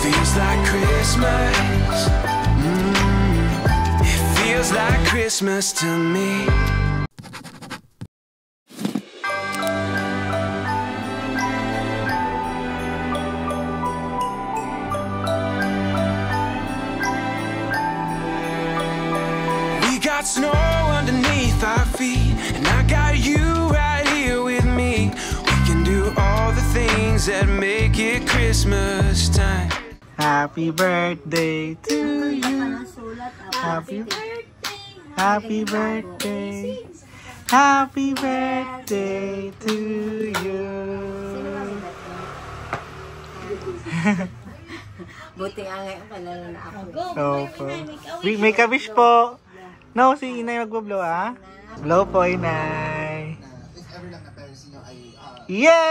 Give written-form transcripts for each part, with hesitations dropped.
feels like Christmas. It feels like Christmas to me. We got snow underneath our feet, and I got you right here with me. We can do all the things that make it Christmas time. Happy birthday to you. Happy birthday. Happy birthday. Happy birthday to you. Buti nga ngayon pala na ako. Opo. Make a wish po. No, si Inay magbo-blow ah. Blow po, Inay. Yay!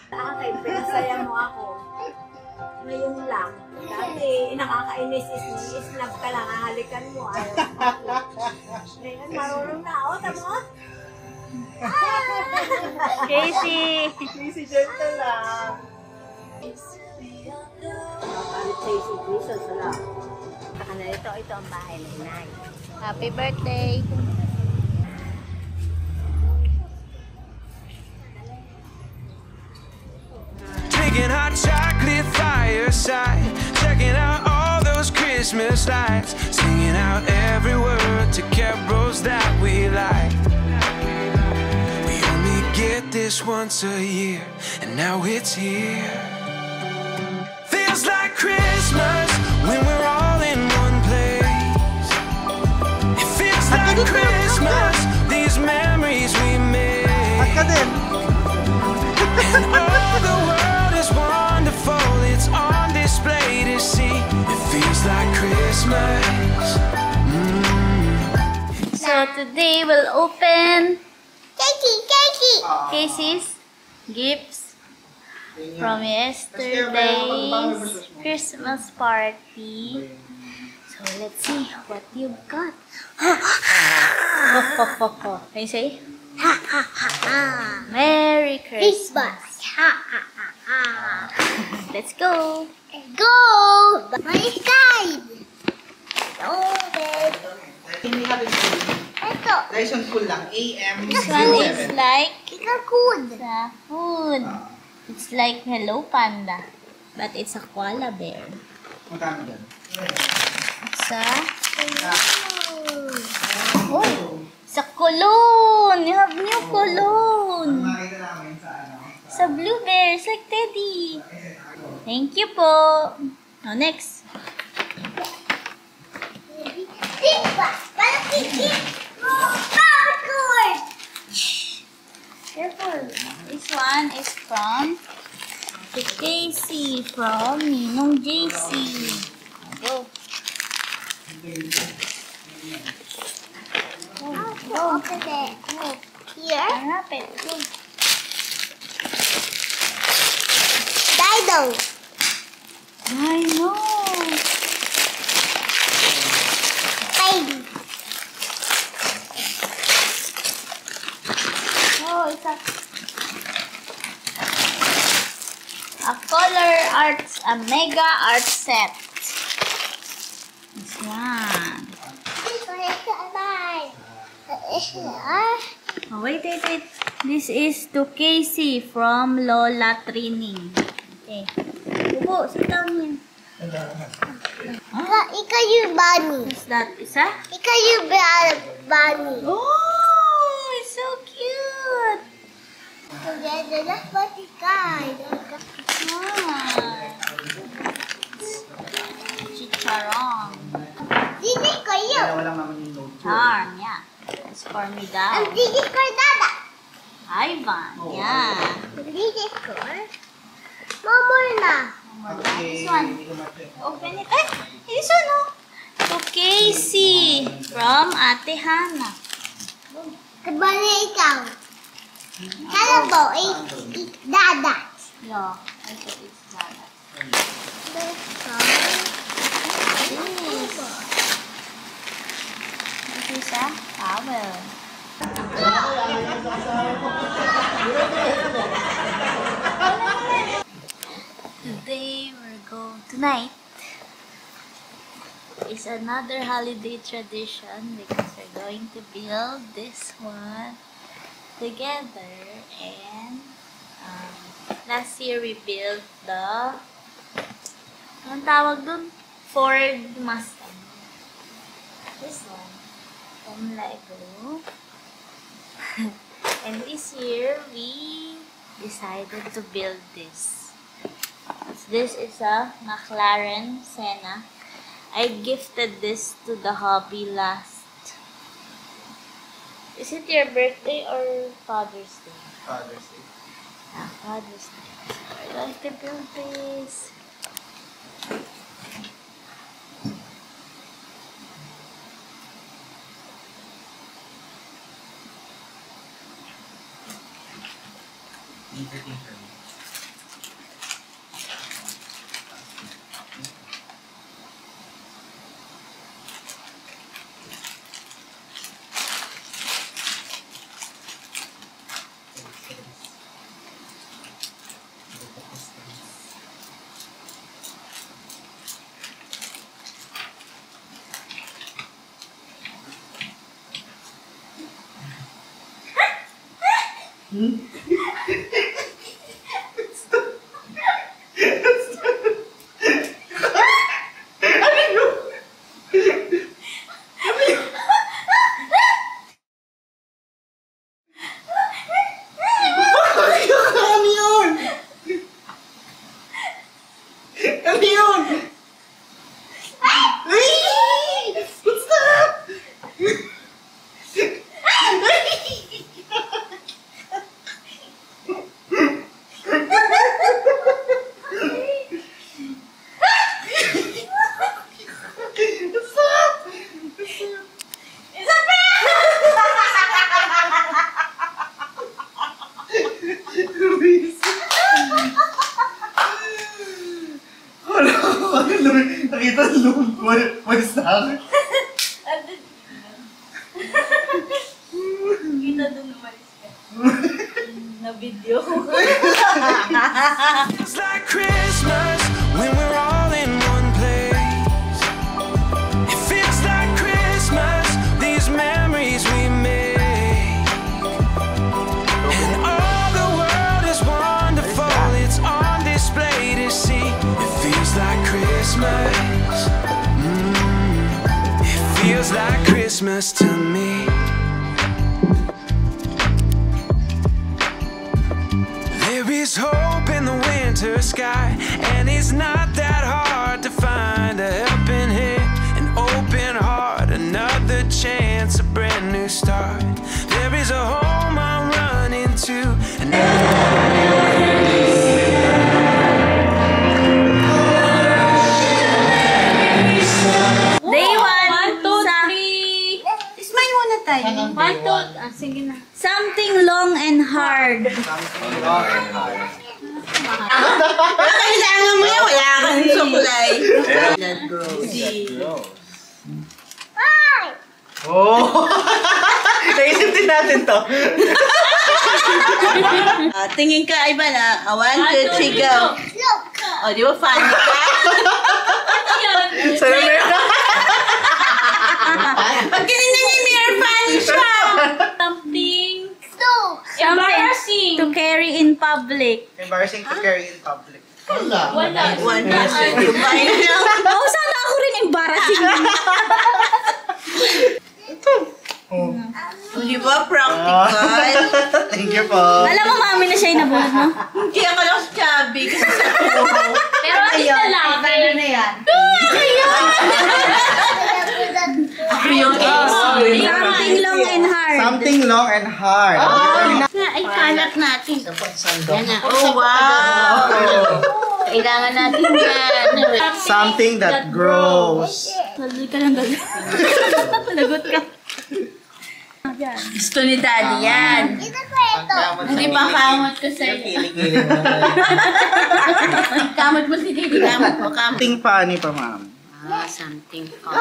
Okay, pinasaya mo ako. Ngayon lang. Dati, nakakainis is-snap ka lang, hahalikan mo. Ngayon, marunong na ako. Tama? Casey! Casey, gentle lang. Casey, Jesus, wala. Saka na ito ang bahay na Inay. Happy birthday! Drinking hot chocolate fireside, checking out all those Christmas lights, singing out every word to carols that we like. We only get this once a year, and now it's here. Feels like Christmas when we're all in one place. It feels like Christmas, these memories we made. And all the world is wonderful, it's on display to see. It feels like Christmas. So today we'll open Casey's gifts from yesterday's Christmas party. So let's see what you've got. Can you say? Merry Christmas. Let's go. Go! My side! Open! Ito. Dyson full lang. AM. This one is like Ikakud. the food. It's like Hello Panda, but it's a koala bear. Magkano dyan? It's a sa cologne. You have new cologne. Makita namin sa ano? Sa blue bears like Teddy. Thank you po. Now next. Diba? Parang kikik. Popcorn! Careful. This one is from Casey from Ninong JC. Go. Open it. Here. Unwrap it. Go. Dido. I know. Baby. Oh, it's a color arts, a mega art set. This one. Oh, wait. This is to Casey from Lola Trining. Okay. Upo, sit down here. Ikaw yung bunny. What's that? Isa? Ikaw yung bunny. Oh, it's so cute. Together, that's what you guys. Chicharong. Didi ko yun. Wala naman yung note. Charm, yeah. It's for me daw. Ang didi ko dada. Ivan, yeah. Didi ko. More na. This one. Open it. Eh, this one, oh. To Casey from Ate Hana. Kabali ikaw. Kalabo, dada. Yeah, I thought it's that. This is a towel. Tonight is another holiday tradition because we're going to build this one together. And last year we built the anong tawag dun? Ford Mustang. This one from Lego. And this year we decided to build this. This is a McLaren Senna. I gifted this to the hobby last. Is it your birthday or Father's Day? Father's Day. Father's Day. We're going to build this. Nakita nung may sa akin. Kita dun umalis ka. Na video. It's like Christmas when we're all in one place. It feels like Christmas, these memories we make. And all the world is wonderful, it's on display to see. It feels like Christmas. It feels like Christmas to me. There is hope in the winter sky, and it's not that hard to find a helping hand, an open heart, another chance, a brand new start. There is a home I'm running to. Day 1, 2, 3. Smile muna tayo. 1, 2, sige na. Something long and hard. Kailangan mo yan, wala kang suklay. That grows. Oh! Naisip din natin to. Tingin ka, Iba na. 1, 2, 3, go. O, di ba funny ka? Sana may... Pag ganyan niya, mirror funny siya. Something to carry in public. Embarrassing to carry in public. Wala. Wala. Kumain lang. Oh, sana ako rin embarrassing. Oh. Di ba practical? Thank you po. Alam mo, mami na siya inabulot mo. Hindi ako lang sa chubby. Kasi sa Pero at least lalaki. Paano na yan? Ako yung Something long and hard. Something long and hard. Ay, kalat natin. Yan na. Oh, wow. Kailangan natin yan. Something that grows. Lagot ka lang, lagot. Lagot ka. Gusto ni Daddy yan. Hindi pa kamot ko sa'yo. Kamot mo si Daddy. Kamot mo. Something funny pa, ma'am. Something fun.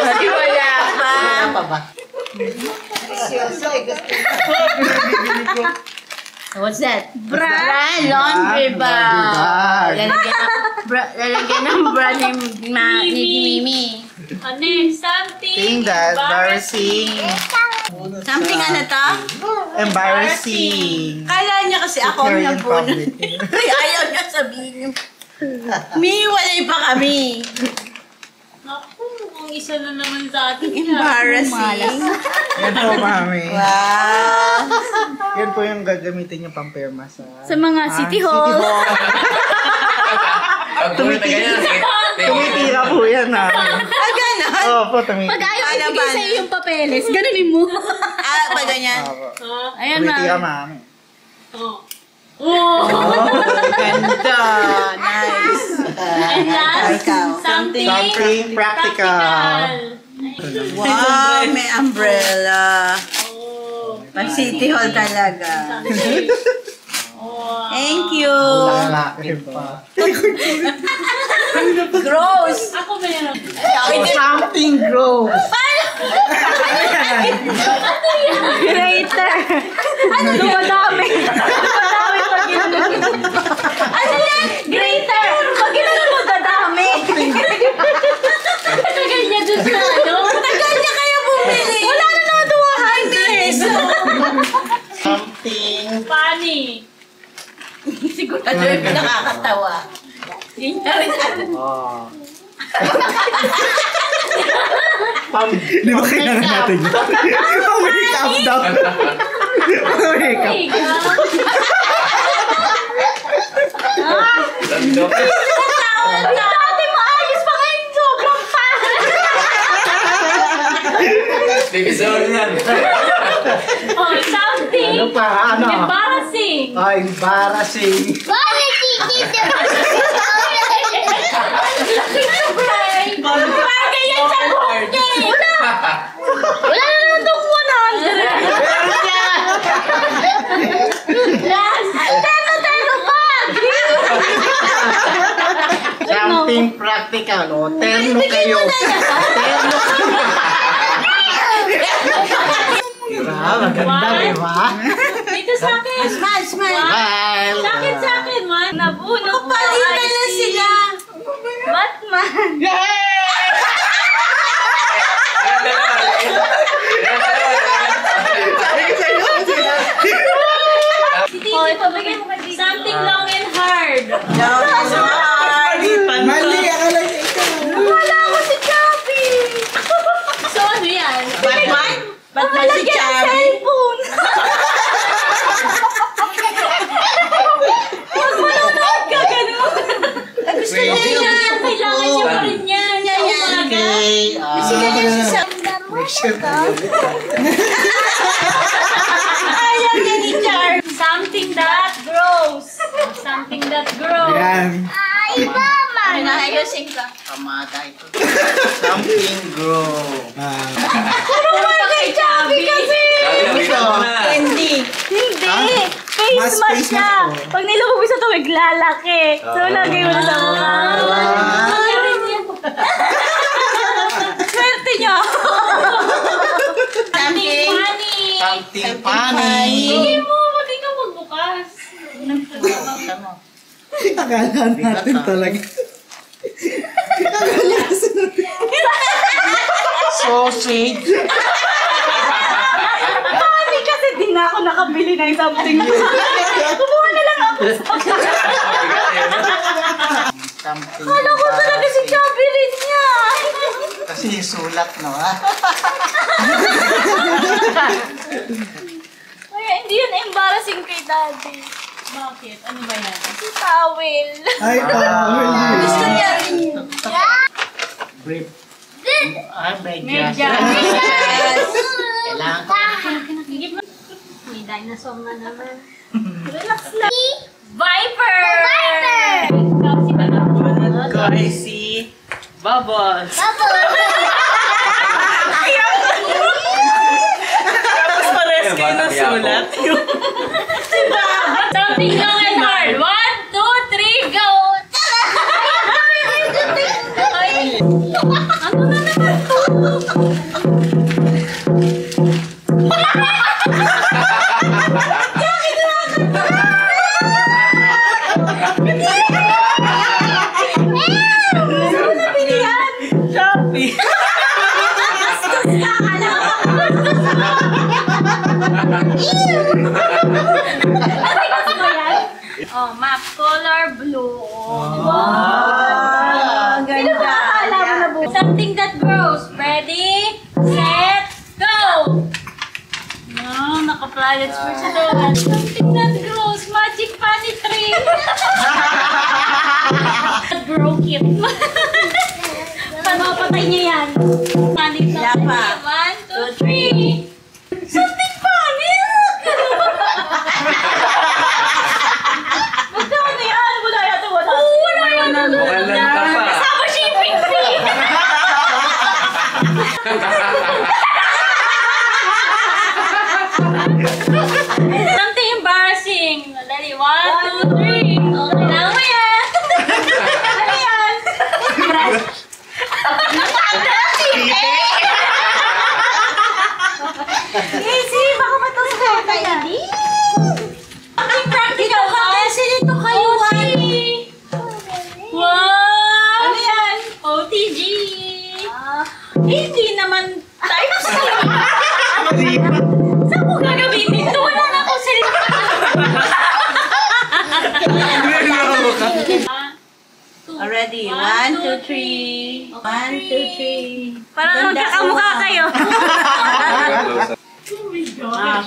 Hindi wala pa. What's that? Bra. Laundry bag. Laundry Lalagyan ng bra ni Mimi. Next, something Thing that's embarrassing. Something ano to? Embarrassing. Kala niya kasi ako Carry na in po. public. Ayaw niya sabihin. Walay pa kami. Naku, ang isa na naman sa atin. Embarrassing. Yan po, mami. Wow. Yan po yung gagamitin yung pampirma sa mga City Hall. Tumitira po yan, mami. Ganon. Oo po, tumitira. Pag ayaw ibigay sa'yo yung papeles, ganunin mo. Pa ganyan. Ayan, Tumitira, ma. mami. Oh. Ganda. Nice. And last, Ikaw. something practical. Wow, may umbrella. Pag City Hall talaga. Thank you. Lalaki pa. Gross. Ako meron. Something gross. Greater. Ano dumadami? Dumadami pag ginagawa. Ano yan? Greater. Pag ginagawa dadami. Tagal niya dun sa ano? Tagal niya kaya bumili. Wala na naman 200. Something. Funny. Sigurado yung nakakatawa. Yun na rin ano. Oh. Di ba kailangan natin yun? Pang-makeup daw. Pang-makeup. Dati maayos pa ngayon. Sobrang Oh, something Ano pa? Ano? embarrassing. Oh, embarrassing. Bakit titi? Bagay yan sa book niya eh. Wala na naman itong 100. Last. Teno pa. Something practical. O, terno kayo. Terno. Diba? Maganda, diba? Dito sa akin. Smile. Bye. Sa akin man. Nabuno ko. Palitan na sila. Batman. Oh, ipabigay mo dito. Something long and hard. Mali, akala niya ikaw. Wala ako si Chubby. So ano yan? Batman? Batman si Chubby. Cellphone. Huwag mo nanonood ka ganun. Gusto niya yan. Kailangan siya pa rin yan. Sa umaga. Make sure na yun. Ayaw niya ni Char. Something that grows. Something that grows. Yan. Ay, mama. Pinahayusin ka. Kamada ito. Something grow. Ano ba kay Chubby kasi? Candy. Hindi. Face Mas mask face siya. mask po. Pag nilubog sa tuwig, lalaki. So, lagay mo na sa mukha. Swerte niya. Something funny. Something funny. Hindi mo, wag ikaw magbukas. Akala natin talaga. Sausage. Funny kasi di na ako nakabili ng something funny. Kumuha na lang ako. Something Kala ko talaga si Chubby rin niya. Kasi yung sulat, no? Ha? Kaya hindi yun embarrassing kay Daddy. Bakit? Ano ba yan? Si towel. Ay, Gusto niya rin. Brief. Ay, medyas. Medyas. Kailangan ko. May dinosaur na naman. Relax lang. Viper! Ikaw si Koy si Bubbles. Tapos pares kayo na sulat. Something long and hard. 1, 2, 3, go! Ay, ano na naman to? Bakit nakakatawa? Oh, map color blue. Ang ganda. Something that grows. Ready, set, go! No, naka-planets for sa doon. Something that grows. Magic bunny tree. Grow kit. Pamapatay niya yan. Bunny tree. 1, 2, 3. Something funny. Magkano yan? Wala yata. Wala yata. Kasama shipping fee. Something embarrassing. Dali, 1, 2, 3. Okay, lang mo yan. Ano yan? Easy, baka matusok ka kaya. Ang practical ka kasi nito kayo. Wow! Ano yan? OTG. Hindi naman types. Saan ko gagamitin ito? Wala na akong salita. Already. 1, 2, 3. 1, 2, 3. Parang magkakamukha kayo.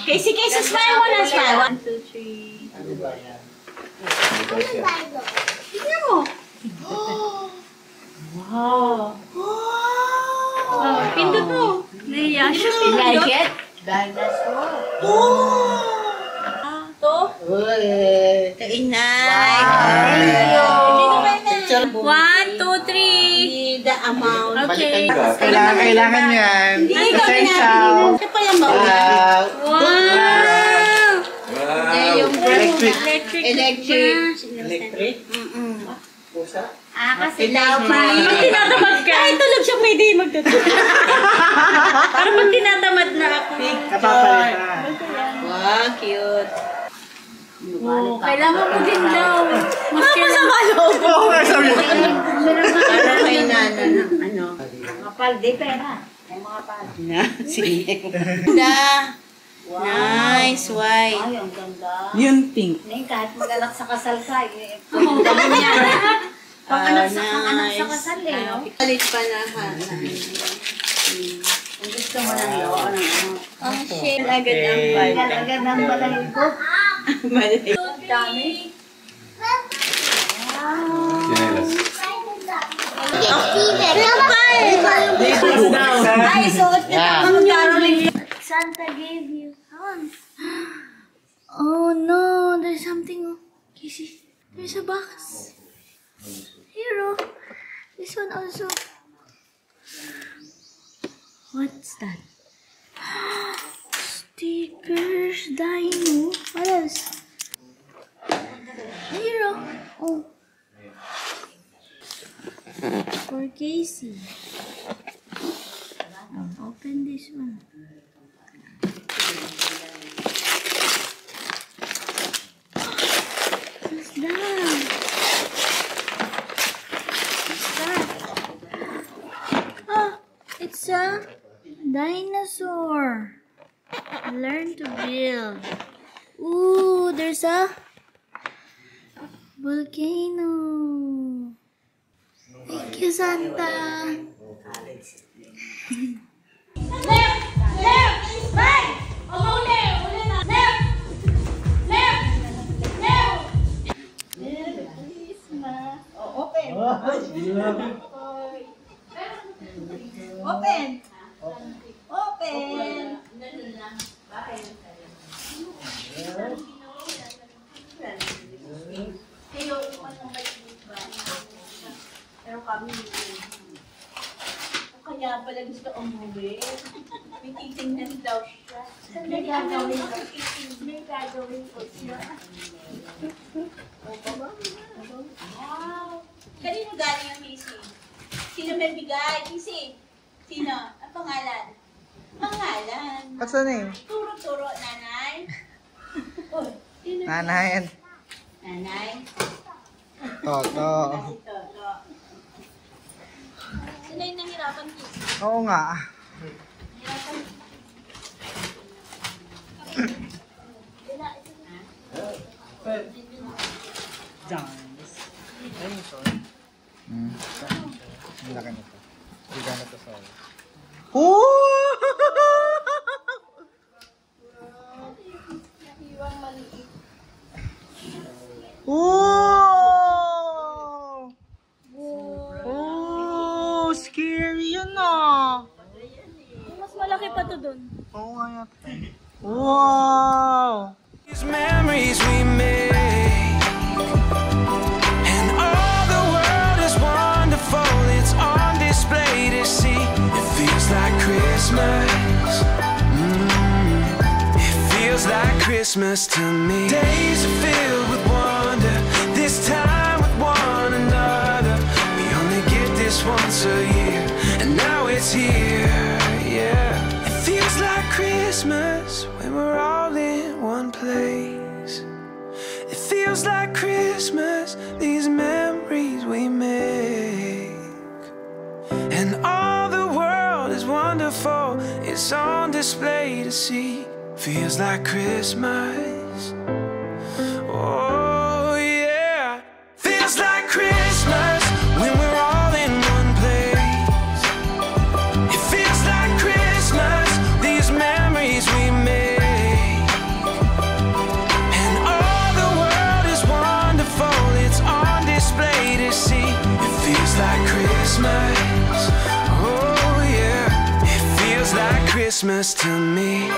Casey, smile mo na. Smile. 1, 2, 3. Tignan mo. Wow. Oh, pindot mo. Naiya siya. Like it? Dinosaur. Ito. Kainay. Thank you. 1, 2, 3. The amount. Okay. Kailangan yan. Essential. Ito pa yung mga. Wow! Electric. Kasi daw pa. Pag tinatamad ka. Ay, tulog siya, may day magtutulog. Parang pag tinatamad na ako. Kapapalitan. Wow, cute. Oh, kailangan mo din daw. Masama loob. Oo, sabi ko. Para kay Nana ng ano. Kapal, di pera. May mga pal. Ganda. Nice, white. Ay, ang ganda. Yung pink. Ngayon, kahit mag-anak sa kasal ka, dami niya. Pang-anak sa kasal eh. no? Palit pa na ha. Kung gusto mo ng loo, ng ano. Oh, shit. Agad ang bal. Agad ng balahibo. Mali. Dami. Ay, suot kita kang Caroline. Santa gave you hands. Oh no, there's something. Casey, there's a box. Here, oh. This one also. What's that? Stickers, dino. What else? Here, oh. For Casey. Open this one. What's that? Ah, it's a dinosaur. Learn to build. Ooh, there's a volcano. Thank you, Santa. Left, right. Uli na. Left, left. Open. Pero kami, kaya pala gusto umuwi. May titingnan daw siya. May gagawin ko siya. Wow. Kanino galing ang Casey? Sino may bigay? Casey? Sino? Ang pangalan? Pangalan. What's the name? Turo-turo, nanay. Oh, sino? Nanay. Nanay. Toto. Si Toto. Sino yung nahirapan, Casey? Oo nga. Nahirapan. Jones. Ayun ito. Ang laki nito. Biga na ito sa oil. Scary yun ah. Mas malaki pa to dun. Oo nga yata. Wow! These memories we make, and all the world is wonderful. It's on display to see. It feels like Christmas. It feels like Christmas to me. Days are filled with wonder. This time with one another. We only get this once a year, and now it's here. Yeah, it feels like Christmas when we're all in one place. It feels like Christmas, these memories we make. And all the world is wonderful, it's on display to see. Feels like Christmas. Oh yeah, feels like Christmas when we're all in one place. It feels like Christmas, these memories we make. And all the world is wonderful, it's on display to see. It feels like Christmas. Oh yeah, it feels like Christmas to me.